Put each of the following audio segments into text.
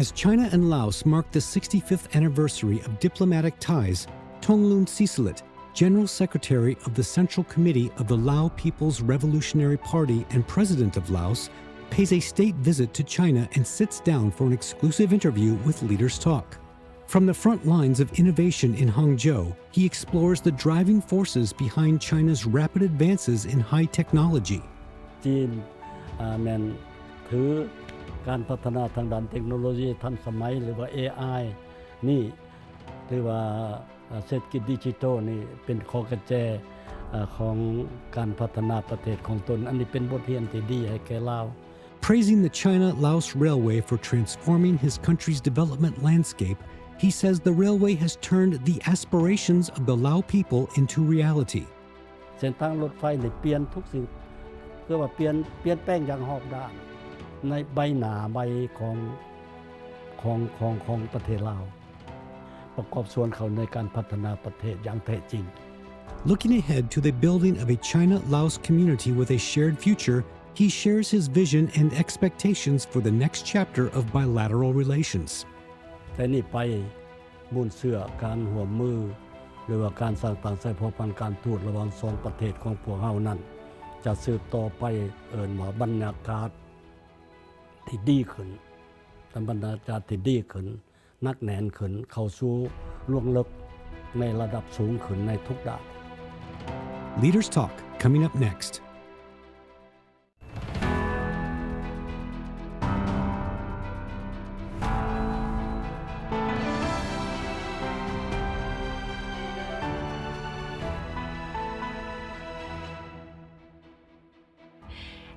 As China and Laos mark the 65th anniversary of diplomatic ties, Thongloun Sisoulith, General Secretary of the Central Committee of the Lao People's Revolutionary Party and President of Laos, pays a state visit to China and sits down for an exclusive interview with Leaders Talk. From the front lines of innovation in Hangzhou, he explores the driving forces behind China's rapid advances in high technology. จีนแม่นถือการพัฒนาทางด้านเทคโนโลยีทันสมัยหรือว่า AI นี่หรือว่าเศรษฐกิจดิจิทัลนี่เป็นข้อกระแจของการพัฒนาประเทศของตนอันนี้เป็นบทเรียนที่ดีให้แก่ลาว Praising the China-Laos Railway for transforming his country's development landscape, he says the railway has turned the aspirations of the Lao people into reality. เส้นทางรถไฟนี่เปลี่ยนทุกสิ่งคือว่าเปลี่ยนแปลงอย่างรอบด้านในใบหน้าใบของประเทศลาวประกอบส่วนเขาในการพัฒนาประเทศอย่างแท้จริง Looking ahead to the building of a China-Laos community with a shared future, he shares his vision and expectations for the next chapter of bilateral relations. แต่นี่ไปมุ่นเสื้อการร่วมมือหรือว่าการสร้างต่างสายพันธุ์การทูตระหว่างสองประเทศของพวกเฮานั้นจะสืบต่อไปเอิ้นว่าบรรยากาศที่ดีขึ้นบรรยากาศที่ดีขึ้นนักแน่นขึ้นเข้าสู่ล่วงลึกในระดับสูงขึ้นในทุกด้าน Leaders Talk coming up next.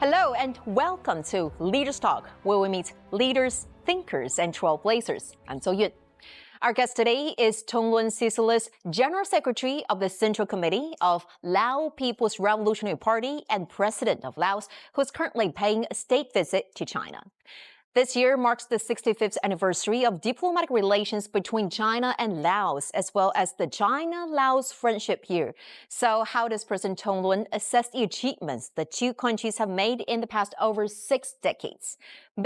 Hello and welcome to Leaders Talk, where we meet leaders, thinkers, and trailblazers. I'm So Yun. Our guest today is Thongloun Sisoulith, General Secretary of the Central Committee of Lao People's Revolutionary Party and President of Laos, who is currently paying a state visit to China. This year marks the 65th anniversary of diplomatic relations between China and Laos, as well as the China-Laos Friendship Year. So how does President Thongloun assess the achievements the two countries have made in the past over 6 decades?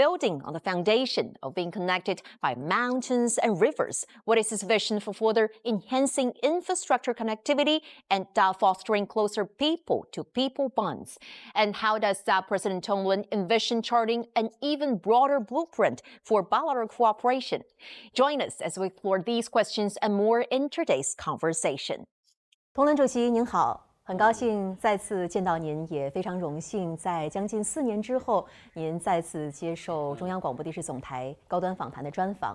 Building on the foundation of being connected by mountains and rivers, what is his vision for further enhancing infrastructure connectivity and fostering closer people-to-people bonds? And how does President Thongloun envision charting an even broader blueprint for bilateral cooperation? Join us as we explore these questions and more in today's conversation. 同仁主席您好，很高兴再次见到您，也非常荣幸在将近4年之后，您再次接受中央广播电视总台高端访谈的专访。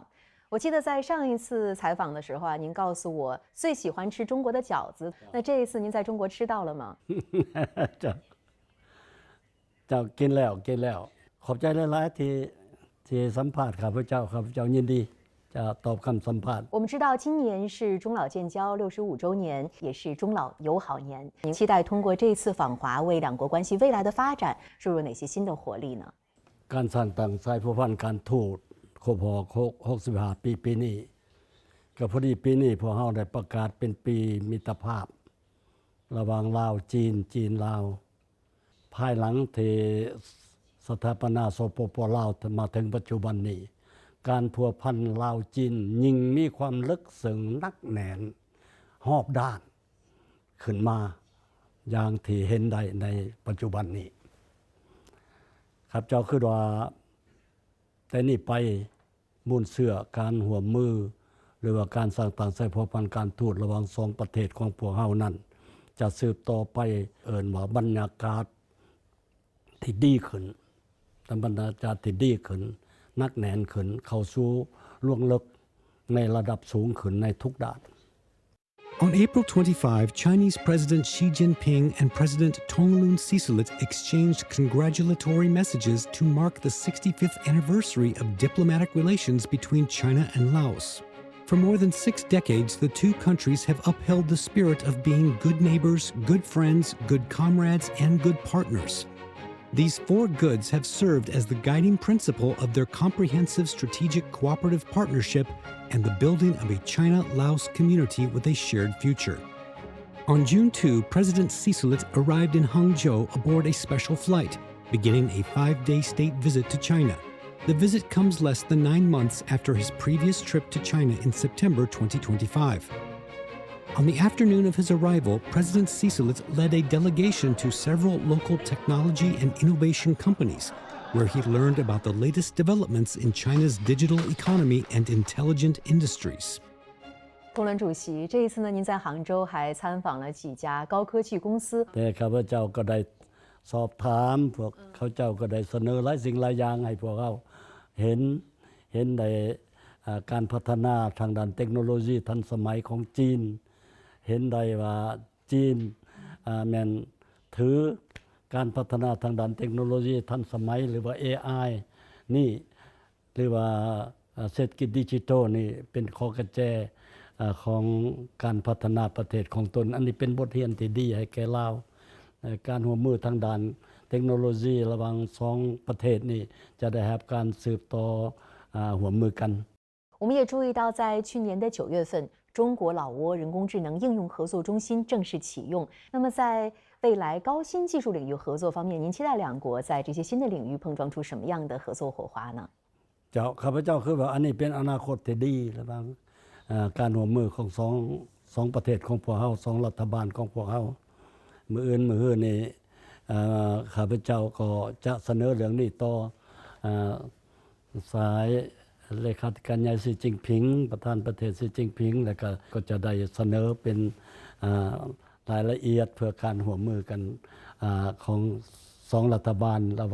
我记得在上一次采访的时候您告诉我最喜欢吃中国的饺子，那这一次您在中国吃到了吗？เจ้ากินแล้วขอบใจหลายๆที่สัมภาษณ์ข้าพเจ้ายินดีจะตอบคำสัมภาษณ์我们知道今年是中老建交65周年，也是中老友好年。您期待通过这次访华为两国关系未来的发展注入哪些新的活力呢？ การสร้างต่างสายพันธุ์การทูตครบ65ปีนี้ก็พอดีปีนี้พวกเฮาได้ประกาศเป็นปีมิตรภาพระหว่างลาวจีนลาวภายหลังที่สถาปนาสปป.ลาวมาถึงปัจจุบันนี้การพัวพันลาวจีนยิ่งมีความลึกซึ้งนักแน่นรอบด้านขึ้นมาอย่างที่เห็นได้ในปัจจุบันนี้ครับเจ้าคือว่าแต่นี่ไปมุ่นเสื้อการร่วมมือหรือว่าการสร้างต่างสายพันธุ์การทูตระหว่างสองประเทศของพวกเฮานั้นจะสืบต่อไปเอิ้นว่าบรรยากาศที่ดีขึ้นบรรยากาศที่ดีขึ้นนักแน่นขึ้นเข้าสู่ล่วงลึกในระดับสูงขึ้นในทุกด้าน On April 25, Chinese President Xi Jinping and President Thongloun Sisoulith exchanged congratulatory messages to mark the 65th anniversary of diplomatic relations between China and Laos. For more than 6 decades, the two countries have upheld the spirit of being good neighbors, good friends, good comrades, and good partners. These 4 goods have served as the guiding principle of their comprehensive strategic cooperative partnership and the building of a China-Laos community with a shared future. On June 2, President Sisoulith arrived in Hangzhou aboard a special flight, beginning a 5-day state visit to China. The visit comes less than 9 months after his previous trip to China in September 2025. On the afternoon of his arrival, President Cicelit led a delegation to several local technology and innovation companies, where he learned about the latest developments in China's digital economy and intelligent industries. 通伦主席，这一次呢，您在杭州还参访了几家高科技公司。 แต่ข้าพเจ้าก็ได้สอบถามพวกเขาเจ้าก็ได้เสนอหลายสิ่งหลายอย่างให้พวกเราเห็นในการพัฒนาทางด้านเทคโนโลยีทันสมัยของจีนเห็นได้ว่าจีนแม่นถือการพัฒนาทางด้านเทคโนโลยีทันสมัยหรือว่า AI นี่หรือว่าเศรษฐกิจดิจิทัลนี่เป็นข้อกระแจของการพัฒนาประเทศของตนอันนี้เป็นบทเรียนที่ดีให้แก่ลาวการร่วมมือทางด้านเทคโนโลยีระหว่าง2ประเทศนี้จะได้รับการสืบต่อร่วมมือกัน我们也注意到，在去年的9月份，中国老挝人工智能应用合作中心正式启用。那么，在未来高新技术领域合作方面，您期待两国在这些新的领域碰撞出什么样的合作火花呢？ข้าพเจ้าคือว่าอันนี้เป็นอนาคตที่ดีระหว่างการร่วมมือของสองประเทศของพวกเรา2รัฐบาลของพวกเรามื้ออื่นนี่ข้าพเจ้าก็จะเสนอเรื่องนี้ต่อสายเลขาธิการใหญ่สีจิ้งผิงประธานประเทศสีจิ้งผิงแล้วก็จะได้เสนอเป็นรายละเอียดเพื่อการร่วมมือกันของ2รัฐบาลแล้ว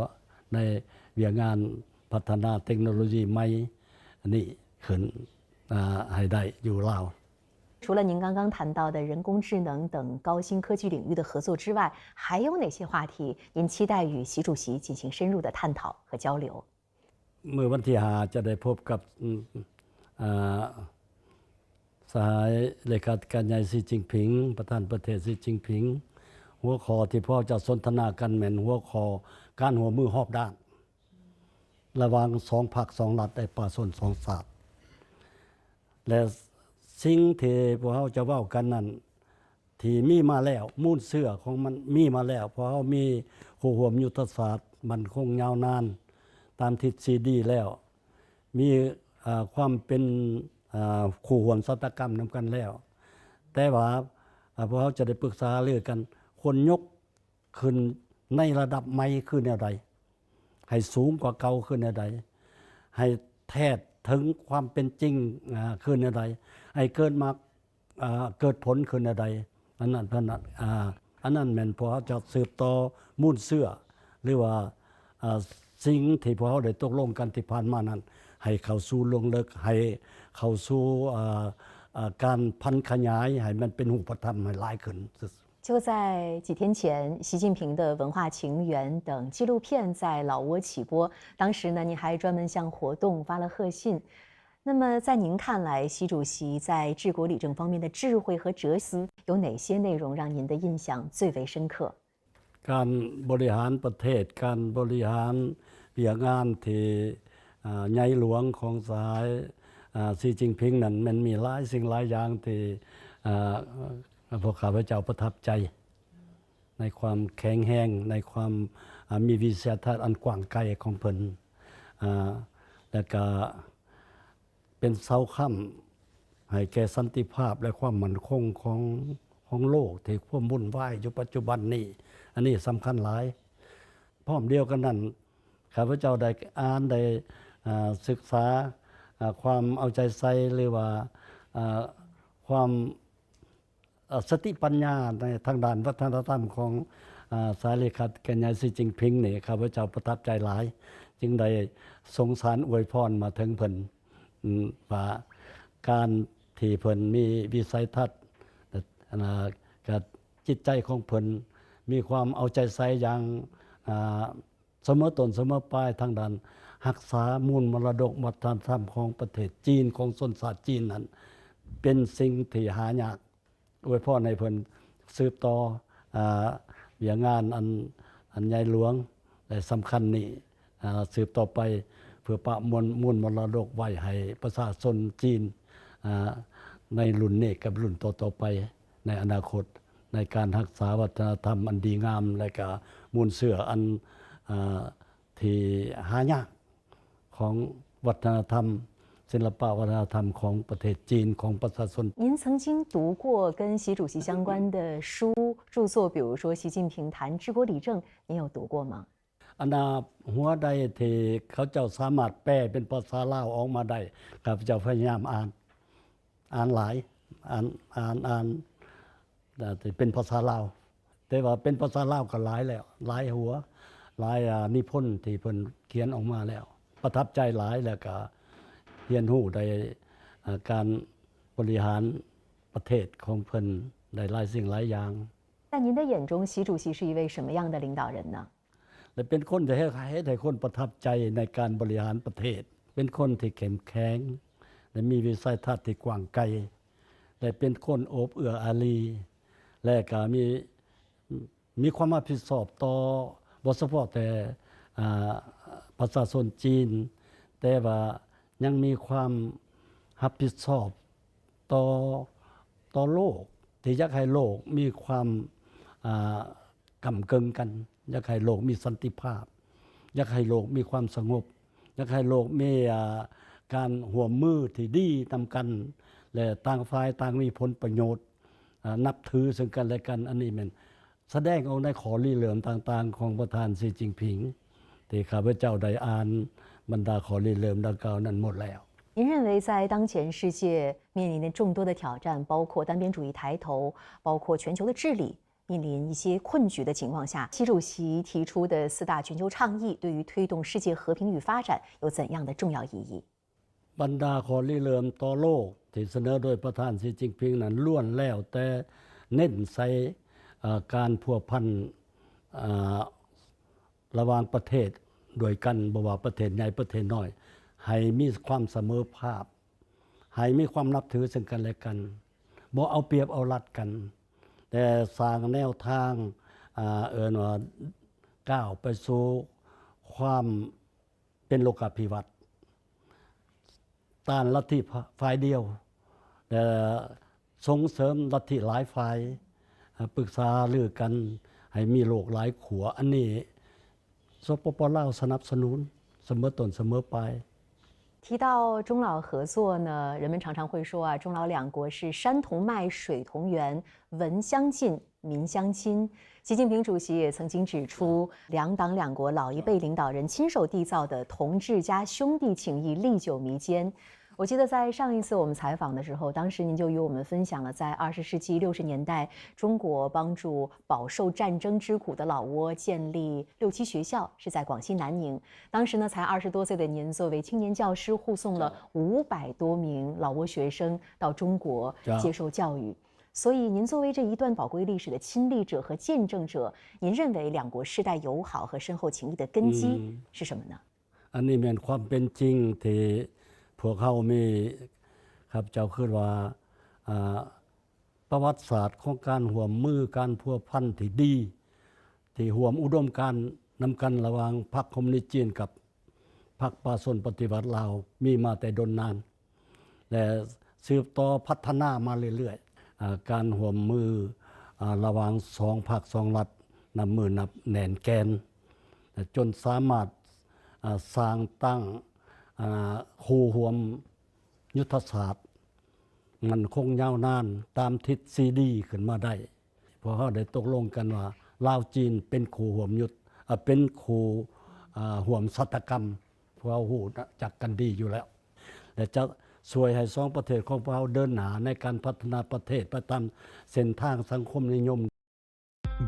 ในเวียงานพัฒนาเทคโนโลยีใหม่นี้ขึ้นให้ได้อยู่ลาว除了您刚刚谈到的人工智能等高新科技领域的合作之外，还有哪些话题您期待与习主席进行深入的探讨和交流？เมื่อวันที่5จะได้พบกับสายเลขาธิการใหญ่สีจิ้งผิงประธานประเทศสีจิ้งผิงหัวข้อที่พ่อจะสนทนากันแม่นหัวข้อการร่วมมือรอบด้านระหว่าง2พรรค2รัฐในป่าชน2ชาติและสิ่งที่พวกเราจะเว้ากันนั้นที่มีมาแล้วมูลเสื้อของมันมีมาแล้วเพราะเรามีคู่ร่วมยุทธศาสตร์มันคงยาวนานตามทฤษฎีแล้วมีความเป็นคู่ร่วมสัตกรรมนำกันแล้วแต่ว่าพวกเราจะได้ปรึกษาเรื่องกันควรยกขึ้นในระดับใหม่คือแนวใดให้สูงกว่าเก่าคือแนวใดให้แท้ถึงความเป็นจริงคือแนวใดให้เกิดผลคือแนวใดอันนั้นแม่นพวกเราจะสืบต่อมูลเสื้อหรือว่าสิ่งที่พวกเราได้ตกลงกันที่ผ่านมานั้นให้เข้าสู่ลงลึกให้เข้าสู่การพันขยายให้มันเป็นรูปธรรมให้หลายขึ้น就在几天前，习近平的文化情缘等纪录片在老挝起播，当时呢，您还专门向活动发了贺信。那么在您看来，习主席在治国理政方面的智慧和哲思有哪些内容让您的印象最为深刻？การบริหารประเทศการบริหารเวียงานที่ใหญ่หลวงของสายสีจิ้งผิงนั้นมันมีหลายสิ่งหลายอย่างที่พวกข้าพเจ้าประทับใจในความแข็งแรงในความมีวิสัยทัศน์อันกว้างไกลของเพิ่นและก็เป็นเสาค้ำให้แก่สันติภาพและความมั่นคงของโลกที่ความวุ่นวายอยู่ปัจจุบันนี้อันนี้สำคัญหลายพร้อมเดียวกันนั้นข้าพเจ้าได้อ่านได้ศึกษาความเอาใจใส่หรือว่าความสติปัญญาในทางด้านวัฒนธรรมของสายเลขาธิการใหญ่สีจิ้งผิงนี่ข้าพเจ้าประทับใจหลายจึงได้สงสารอวยพรมาถึงเพิ่นว่าการที่เพิ่นมีวิสัยทัศน์กับจิตใจของเพิ่นมีความเอาใจใส่อย่างเสมอต้นเสมอปลายทางด้านรักษามูลมรดกวัฒนธรรมของประเทศจีนของชนชาติจีนนั้นเป็นสิ่งที่หายากอวยพรให้เพิ่นสืบต่อเวียงานอันใหญ่หลวงและสำคัญนี้สืบต่อไปเพื่อประมวลมูลมรดกไว้ให้ประชาชนจีนในรุ่นนี้กับรุ่นต่อๆไปในอนาคตในการรักษาวัฒนธรรมอันดีงามและก็มูลเสื้ออันที่หายาก ของวัฒนธรรมศิลปะวัฒนธรรมของประเทศจีนของประชาชน您曾经读过跟习主席相关的书著作，比如说习近平谈治国理政，您有读过吗？อันนาหัวใดที่เขาเจ้าสามารถแปลเป็นภาษาลาวออกมาได้ข้าพเจ้าพยายามอ่านหลายอ่านแต่เป็นภาษาลาวแต่ว่าเป็นภาษาลาวก็หลายแล้วหลายหัวหลายนิพนธ์ที่เพิ่นเขียนออกมาแล้วประทับใจหลายแล้วก็เรียนรู้ได้การบริหารประเทศของเพิ่นได้หลายสิ่งหลายอย่าง在您的眼中习主席是一位什么样的领导人呢？และเป็นคนที่ให้คนประทับใจในการบริหารประเทศเป็นคนที่เข้มแข็งและมีวิสัยทัศน์ที่กว้างไกลและเป็นคนโอบเอื้ออารีและก็มีความรับผิดชอบต่อบ่เฉพาะแต่ประชาชนจีนแต่ว่ายังมีความรับผิดชอบต่อโลกที่อยากให้โลกมีความกำเกิงกันอยากให้โลกมีสันติภาพอยากให้โลกมีความสงบอยากให้โลกมีการร่วมมือที่ดีนำกันและต่างฝ่ายต่างมีผลประโยชน์นับถือซึ่งกันและกันอันนี้มันแสดงออกในข้อริเริ่มต่างๆของประธานสีจิ้งผิงที่ข้าพเจ้าได้อ่านบรรดาข้อริเริ่มดังกล่าวนั้นหมดแล้ว您认为在当前世界面临的众多的挑战，包括单边主义抬头，包括全球的治理面临一些困局的情况下，习主席提出的4大全球倡议对于推动世界和平与发展有怎样的重要意义？บรรดาข้อริเริ่มต่อโลกที่เสนอโดยประธานสีจิ้งผิงนั้นล้วนแล้วแต่เน้นใส่การพัวพันระหว่างประเทศด้วยกันบ่ว่าประเทศใหญ่ประเทศน้อยให้มีความเสมอภาพให้มีความนับถือซึ่งกันและกันบ่เอาเปรียบเอารัดกันแต่สร้างแนวทางว่าก้าวไปสู่ความเป็นโลกาภิวัตน์ต้านลัทธิฝ่ายเดียวแต่ส่งเสริมลัทธิหลายฝ่ายปรึกษารือกันให้มีโลกหลายขัวอันนี้สปปลาวสนับสนุนเสมอต้นเสมอปลาย提到中老合作呢，人们常常会说中老两国是山同脉，水同源，文相近，民相亲。习近平主席也曾经指出，两党两国老一辈领导人亲手缔造的同志加兄弟情谊历久弥坚。我记得在上一次我们采访的时候，当时您就与我们分享了在20世纪60年代中国帮助饱受战争之苦的老挝建立6期学校，是在广西南宁。当时呢才20多岁的您作为青年教师护送了500多名老挝学生到中国接受教育。所以您作为这一段宝贵历史的亲历者和见证者，您认为两国世代友好和深厚情谊的根基是什么呢？อันนี้เป็นความเป็นจริงที่พวกเขามีครับเจ้าคิดว่าประวัติศาสตร์ของการร่วมมือการพัวพันที่ดีที่ร่วมอุดมการณ์นำกันระหว่างพรรคคอมมิวนิสต์จีนกับพรรคประชาชนปฏิวัติลาวมีมาแต่ดนนานและสืบต่อพัฒนามาเรื่อยๆการร่วมมือระหว่าง2พรรค2รัฐนับมือนับแน่นแกนจนสามารถสร้างตั้งคู่ร่วมยุทธศาสตร์มันคงยาวนานตามทิศซีดีขึ้นมาได้เพราะเขาได้ตกลงกันว่าลาวจีนเป็นคู่ร่วมยุทธเป็นคู่ร่วมศัตรกรรมพวกเรารู้จักกันดีอยู่แล้วและจะช่วยให้2ประเทศของพวกเราเดินหน้าในการพัฒนาประเทศไปตามเส้นทางสังคมนิยม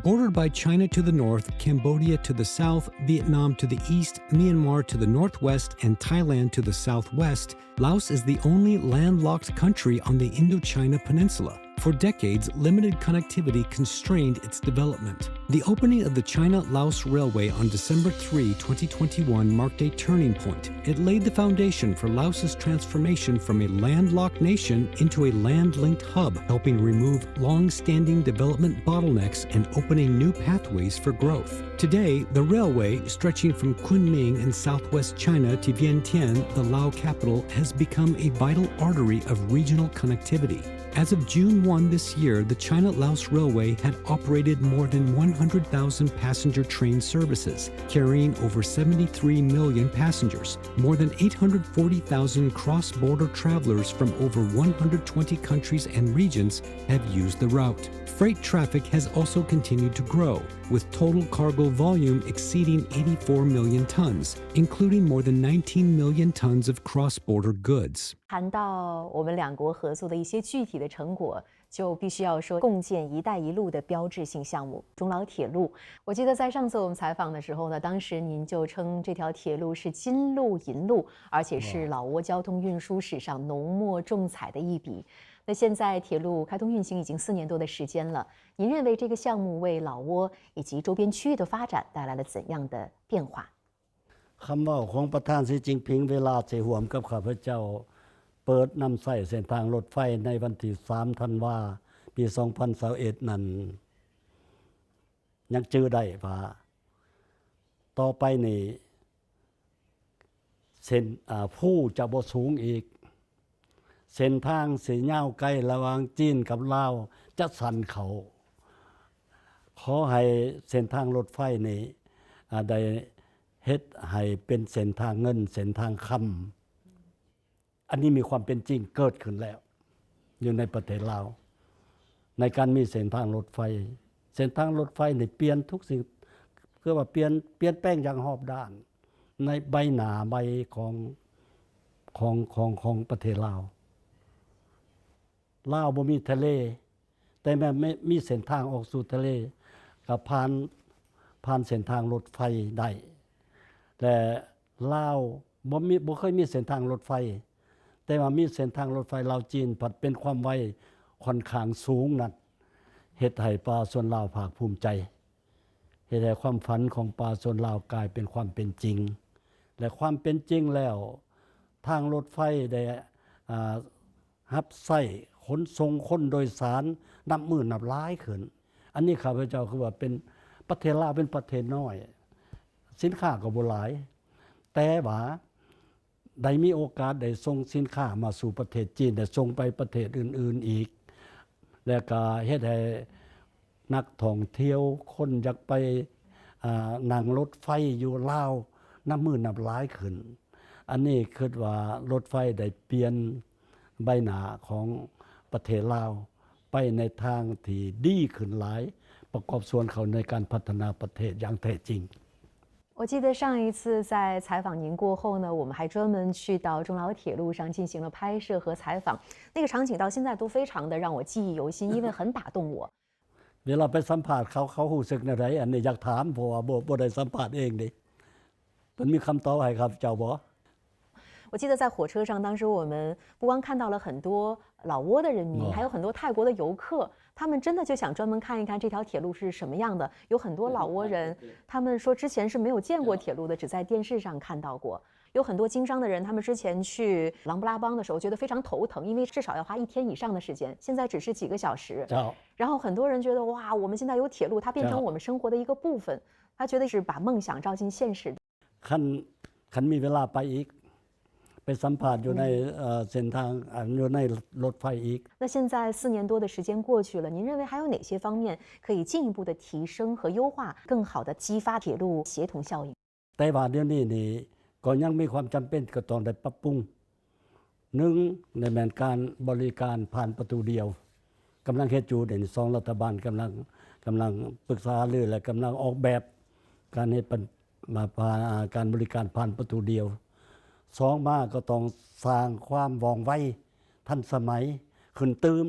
Bordered by China to the north, Cambodia to the south, Vietnam to the east, Myanmar to the northwest, and Thailand to the southwest, Laos is the only landlocked country on the Indochina Peninsula. For decades, limited connectivity constrained its development. The opening of the China-Laos Railway on December 3, 2021 marked a turning point. It laid the foundation for Laos's transformation from a landlocked nation into a land-linked hub, helping remove long-standing development bottlenecks and opening new pathways for growth. Today, the railway, stretching from Kunming in southwest China to Vientiane, the Lao capital, has become a vital artery of regional connectivity. As of June 1 this year, the China-Laos Railway had operated more than 300,000 passenger train services, carrying over 73 million passengers. More than 840,000 cross-border travelers from over 120 countries and regions have used the route. Freight traffic has also continued to grow, with total cargo volume exceeding 84 million tons, including more than 19 million tons of cross-border goods. 谈到我们两国合作的一些具体的成果，就必须要说共建“一带一路”的标志性项目中老铁路。我记得在上次我们采访的时候呢，当时您就称这条铁路是金路银路，而且是老挝交通运输史上浓墨重彩的一笔。那现在铁路开通运行已经4年多的时间了，您认为这个项目为老挝以及周边区域的发展带来了怎样的变化？คำว่าของประธานสีจิ้งผิงเวลาสิร่วมกับข้าพเจ้าเปิดนำใช้เส้นทางรถไฟในวันที่3ธันวาปี 2021 นั้นยังจื้อได้ว่าต่อไปนี่เส้นผู้จะบ่สูงอีกเส้นทางสิยาวไกลระหว่างจีนกับลาวจะสั่นเขาขอให้เส้นทางรถไฟนี่ได้เฮ็ดให้เป็นเส้นทางเงินเส้นทางคำอันนี้มีความเป็นจริงเกิดขึ้นแล้วอยู่ในประเทศลาวในการมีเส้นทางรถไฟเส้นทางรถไฟนี่เปลี่ยนทุกสิ่งคือว่าเปลี่ยนแปลงอย่างรอบด้านในใบหน้าใบของประเทศลาวบ่มีทะเลแต่แม้มีเส้นทางออกสู่ทะเลก็ผ่านเส้นทางรถไฟได้แต่ลาวบ่เคยมีเส้นทางรถไฟแต่ว่ามีเส้นทางรถไฟลาวจีนผัดเป็นความไวค่อนข้างสูงนั้นเฮ็ดให้ประชาชนลาวภาคภูมิใจเฮ็ดให้ความฝันของประชาชนลาวกลายเป็นความเป็นจริงและความเป็นจริงแล้วทางรถไฟได้รับใช้ขนส่งคนโดยสารนับหมื่นนับล้านขึ้นอันนี้ข้าพเจ้าคือว่าเป็นประเทศลาวเป็นประเทศน้อยสินค้าก็บ่หลายแต่ว่าได้มีโอกาสได้ส่งสินค้ามาสู่ประเทศจีนได้ส่งไปประเทศอื่นๆอีกแล้วก็เฮ็ดให้นักท่องเที่ยวคนอยากไปนั่งรถไฟอยู่ลาวนับหมื่นนับล้านขึ้นอันนี้คิดว่ารถไฟได้เปลี่ยนใบหน้าของประเทศลาวไปในทางที่ดีขึ้นหลายประกอบส่วนเขาในการพัฒนาประเทศอย่างแท้จริง我记得上一次在采访您过后呢，我们还专门去到中老铁路上进行了拍摄和采访，那个场景到现在都非常的让我记忆犹新，因为很打动我。เวลาไปสัมภาษณ์เขารู้สึกแนวใดอันนี้อยากถามเพราะว่าบ่ได้สัมภาษณ์เองดิมันมีคำตอบให้ครับเจ้าบ่我记得在火车上，当时我们不光看到了很多老挝的人民，还有很多泰国的游客，他们真的就想专门看一看这条铁路是什么样的。有很多老挝人，他们说之前是没有见过铁路的，只在电视上看到过。有很多经商的人，他们之前去琅布拉邦的时候觉得非常头疼，因为至少要花1天以上的时间，现在只是几个小时。然后很多人觉得哇，我们现在有铁路，它变成我们生活的一个部分，他觉得是把梦想照进现实。คันมีเวลาไปอีกไปสัมภาษณ์อยู่ในเส้นทางอยู่ในรถไฟอีก那现在4年多的时间过去了，您认为还有哪些方面可以进一步的提升和优化，更好的激发铁路协同效应？แต่ว่าเดี๋ยวนี้นี่ก็ยังมีความจำเป็นก็ต้องได้ปรับปรุง1ในแม่นการบริการผ่านประตูเดียวกำลังเฮ็ดอยู่เดี๋ยวนี้2รัฐบาลกำลังปรึกษาหรือและกำลังออกแบบการเฮ็ดมาการบริการผ่านประตูเดียว2มาก็ต้องสร้างความว่องไวทันสมัยขึ้นตื่ม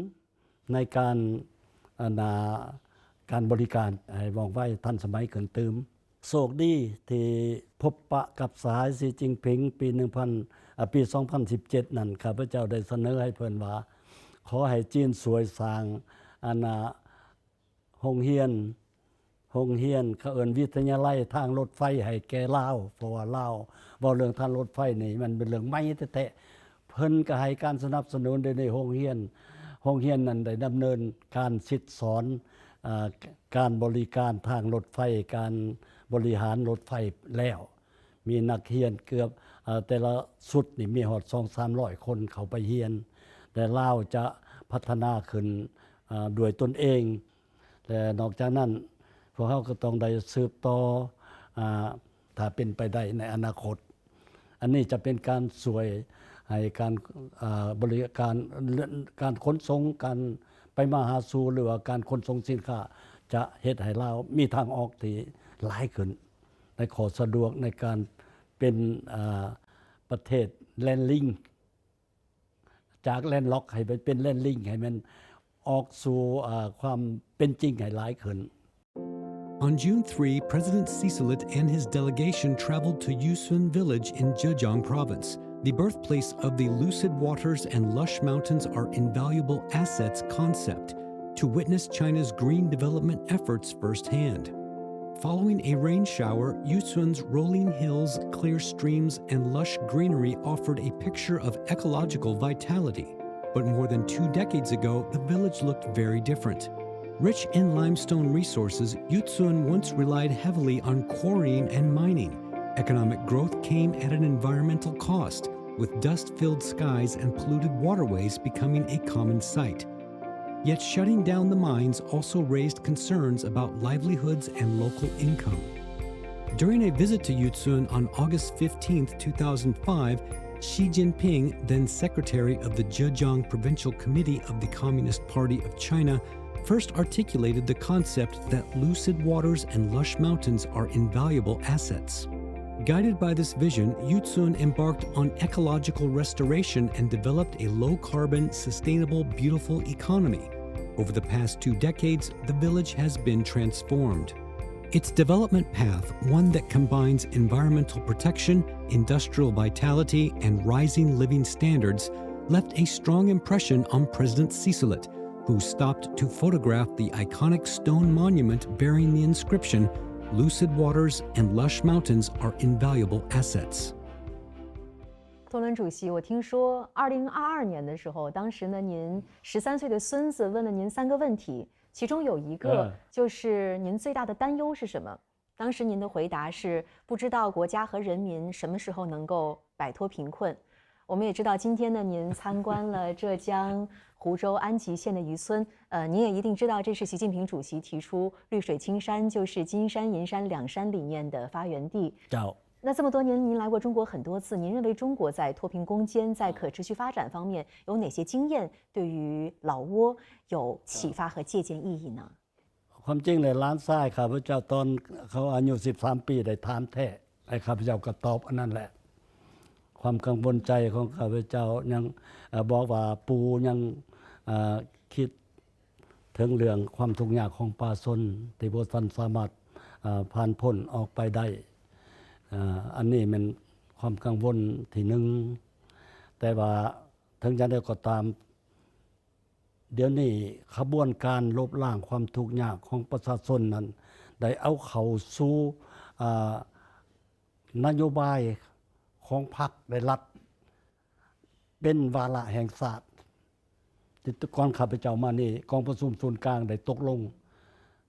ในการบริการให้ว่องไวทันสมัยขึ้นตื่มโชคดีที่พบปะกับสหายสีจิ้งผิงปี2017นั่นข้าพเจ้าได้เสนอให้เพิ่นว่าขอให้จีนสวยสร้างโรงเรียนเขาเอิ้นวิทยาลัยทางรถไฟให้แก่ลาวเพราะว่าลาวบ่เรื่องทางรถไฟนี่มันเป็นเรื่องใหม่แท้ๆเพิ่นก็ให้การสนับสนุนในโรงเรียนนั้นได้ดำเนินการศึกษาการบริการทางรถไฟการบริหารรถไฟแล้วมีนักเรียนเกือบแต่ละสุดนี่มีฮอด 2-300 คนเข้าไปเรียนแต่ลาวจะพัฒนาขึ้นด้วยตนเองและนอกจากนั้น พวกเฮาก็ต้องได้สืบต่อถ้าเป็นไปได้ในอนาคตอันนี้จะเป็นการสวยให้การบริการขนส่งการไปมาหาสู่หรือว่าการขนส่งสินค้าจะเฮ็ดให้ลาวมีทางออกที่หลายขึ้นในขอสะดวกในการเป็นประเทศแลนลิงจากแลนล็อกให้ไปเป็นแลนลิงให้มันออกสู่ความเป็นจริงให้หลายขึ้น On June 3, President Sisolit and his delegation traveled to Yusun Village in Zhejiang Province. The birthplace of the lucid waters and lush mountains are invaluable assets concept to witness China's green development efforts firsthand. Following a rain shower, Yusun's rolling hills, clear streams, and lush greenery offered a picture of ecological vitality. But more than 2 decades ago, the village looked very different. Rich in limestone resources, Yusun once relied heavily on quarrying and mining. Economic growth came at an environmental cost, with dust-filled skies and polluted waterways becoming a common sight. Yet shutting down the mines also raised concerns about livelihoods and local income. During a visit to Yusun on August 15, 2005, Xi Jinping, then Secretary of the Zhejiang Provincial Committee of the Communist Party of China, first articulated the concept that lucid waters and lush mountains are invaluable assets. Guided by this vision, Yusun embarked on ecological restoration and developed a low-carbon, sustainable, beautiful economy. Over the past 2 decades, the village has been transformed. Its development path, one that combines environmental protection, industrial vitality, and rising living standards, left a strong impression on President Sisolit, who stopped to photograph the iconic stone monument bearing the inscription, "Lucid waters and lush mountains are invaluable assets." 托伦主席，我听说2022年的时候，当时呢，您13岁的孙子问了您3个问题，其中有一个就是您最大的担忧是什么？当时您的回答是不知道国家和人民什么时候能够摆脱贫困。我们也知道今天呢，您参观了浙江湖州安吉县的渔村，您也一定知道这是习近平主席提出绿水青山就是金山银山两山理念的发源地。那这么多年您来过中国很多次，您认为中国在脱贫攻坚在可持续发展方面有哪些经验对于老挝有启发和借鉴意义呢？ความจริงเลยล้านทรายข้าพเจ้าตอนเขาอายุ13ปีได้ถามแท้ให้ข้าพเจ้าก็ตอบอันนั้นแหละความกังวลใจของข้าพเจ้ายังบอกว่าปูยังคิดถึงเรื่องความทุกข์ยากของป่าชนที่บ่ทันสามารถผ่านพ้นออกไปได้อันนี้มันความกังวลที่นึงแต่ว่าถึงจะได้ก็ตามเดี๋ยวนี้ขบวนการลบล้างความทุกข์ยากของประชาชนนั้นได้เอาเข้าสู่นโยบายของพรรคได้รัฐเป็นวาระแห่งชาติที่ก่อนข้าพเจ้ามานี่กองประชุมศูนย์กลางได้ตกลง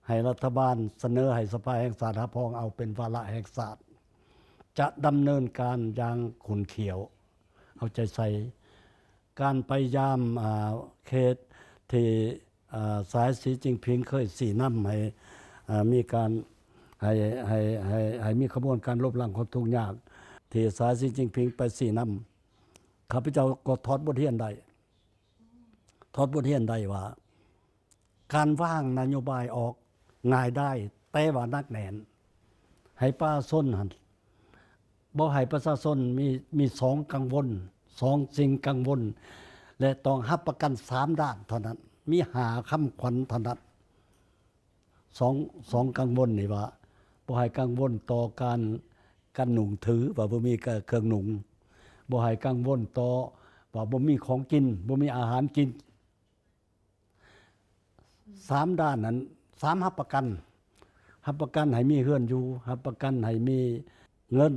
ให้รัฐบาลเสนอให้สภาแห่งชาติรับรองเอาเป็นวาระแห่งชาติจะดำเนินการอย่างขุนเขียวเอาใจใส่การไปยามเขตที่สายสีจิ้งผิงเคยสีน้ำให้มีการให้มีขบวนการลบล้างความทุกข์ยากที่สายสีจิ้งผิงไปสีน้ำข้าพเจ้าก็ถอดบทเรียนได้ว่าการวางนโยบายออกง่ายได้แต่ว่านักแน่นให้ประชาชนบ่ให้ประชาชนมี2กังวล2สิ่งกังวลและต้องรับประกัน3ด้านเท่านั้นมี5คำขวัญเท่านั้น2กังวลนี่ว่าบ่ให้กังวลต่อการหนุ่งถือว่าบ่มีเครื่องหนุ่งบ่ให้กังวลต่อว่าบ่มีของกินบ่มีอาหารกิน3ด้านนั้น3รับประกันให้มีเรือนอยู่รับประกันให้มีเงิน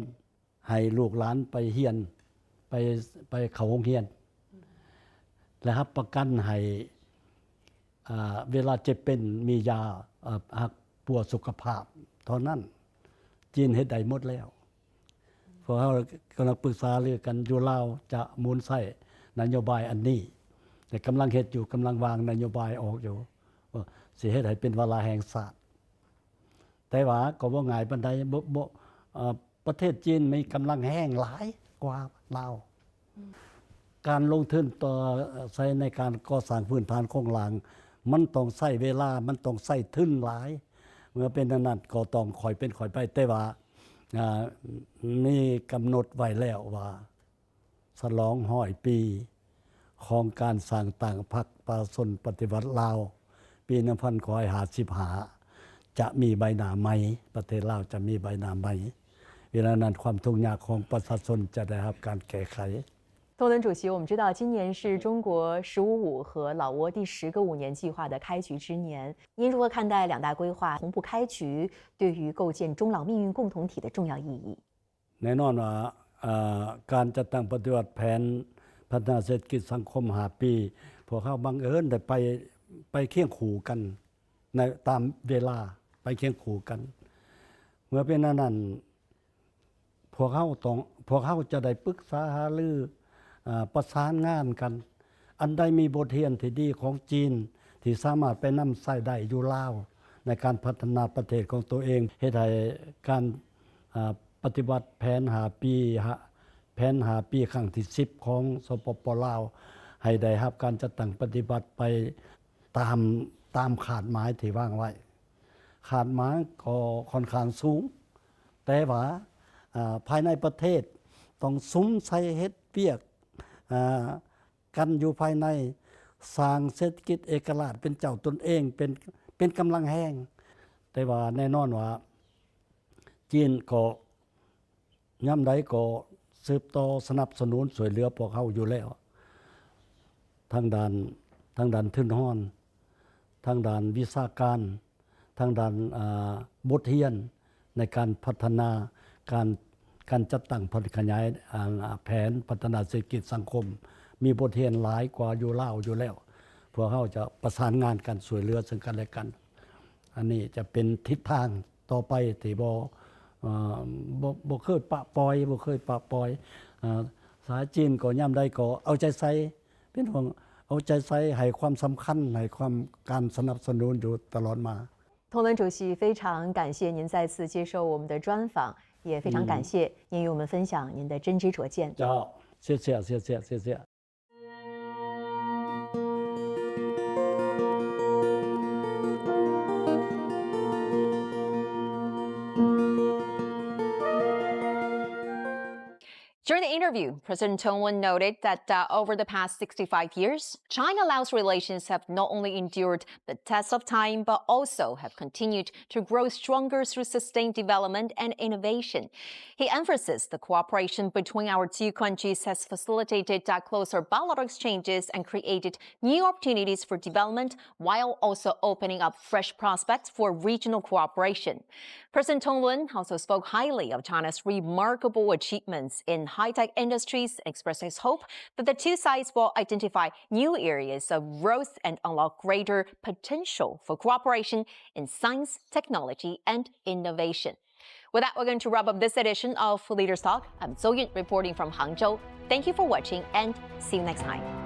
ให้ลูกหลานไปเรียนไปเข้าโรงเรียนและรับประกันให้เวลาเจ็บเป็นมียาปัวสุขภาพเท่านั้นจีนเฮ็ดได้หมดแล้วเพราะเรากำลังปรึกษาเรื่องกันอยู่ลาวจะมูลใช้นโยบายอันนี้แต่กำลังเฮ็ดอยู่กำลังวางนโยบายออกอยู่สิเฮ็ดให้เป็นวาระแห่งชาติ แต่ว่าก็บ่ง่ายปานใดบ่ประเทศจีนมีกำลังแห้งหลายกว่าลาวการลงทุนต่อใช้ในการก่อสร้างพื้นฐานโครงหลังมันต้องใช้เวลามันต้องใช้ทุนหลายเมื่อเป็นนั้นก็ต้องค่อยเป็นค่อยไปแต่ว่ามีกำหนดไว้แล้วว่าฉลอง100 ปีของการสร้างต่างพรรคประชาชนปฏิวัติลาวปี1955จะมีใบหน้าใหม่ประเทศลาวจะมีใบหน้าใหม่เวลานั้นความทุกข์ยากของประชาชนจะได้รับการแก้ไข东伦主席，我们知道今年是中国“15+5”和老挝第10个5年计划的开局之年。您如何看待两大规划同步开局对于构建中老命运共同体的重要意义？แน่นอนว่าการจัดตั้งปฏิวัติแผนพัฒนาเศรษฐกิจสังคม5 ปีพวกเขาบังเอิญได้ไปเคียงคู่กันในตามเวลาไปเคียงคู่กันเมื่อเป็นนั้นพวกเขาจะได้ปรึกษาหารือประสานงานกันอันใดมีบทเรียนที่ดีของจีนที่สามารถไปนำใช้ได้อยู่ลาวในการพัฒนาประเทศของตัวเองเฮ็ดให้การปฏิบัติแผน5 ปีครั้งที่10ของสปป.ลาวให้ได้รับการจัดตั้งปฏิบัติไปตามขาดหมายที่วางไว้ขาดหมายก็ค่อนข้างสูงแต่ว่าภายในประเทศต้องสุมใส่เฮ็ดเวียกกันอยู่ภายในสร้างเศรษฐกิจเอกราชเป็นเจ้าตนเองเป็นกำลังแห้งแต่ว่าแน่นอนว่าจีนก็ย่ำใดก็สืบต่อสนับสนุนช่วยเหลือพวกเขาอยู่แล้วทางด้านทุนห้อนทางด้านวิชาการทางด้านบทเรียนในการพัฒนาการจัดตั้งขยายแผนพัฒนาเศรษฐกิจสังคมมีบทเรียนหลายกว่าอยู่ลาวอยู่แล้วพวกเขาจะประสานงานกันช่วยเหลือซึ่งกันและกันอันนี้จะเป็นทิศทางต่อไปที่บ่เคยปะปล่อยสายจีนก็ย่ำใดก็เอาใจใส่เป็นห่วงเอาใจใส่ให้ความสำคัญให้ความการสนับสนุนอยู่ตลอดมา东伦主席非常感谢您再次接受我们的专访也非常感谢您与我们分享您的真知灼见。谢谢。During the interview, President Tongwen noted that over the past 65 years, China-Laos relations have not only endured the test of time, but also have continued to grow stronger through sustained development and innovation. He emphasized the cooperation between our two countries has facilitated closer bilateral exchanges and created new opportunities for development, while also opening up fresh prospects for regional cooperation. President Tongwen also spoke highly of China's remarkable achievements in high-tech industries and expressed his hope that the two sides will identify new areas of growth and unlock greater potential for cooperation in science, technology, and innovation. With that, we're going to wrap up this edition of Leaders Talk. I'm So Yun reporting from Hangzhou. Thank you for watching and see you next time.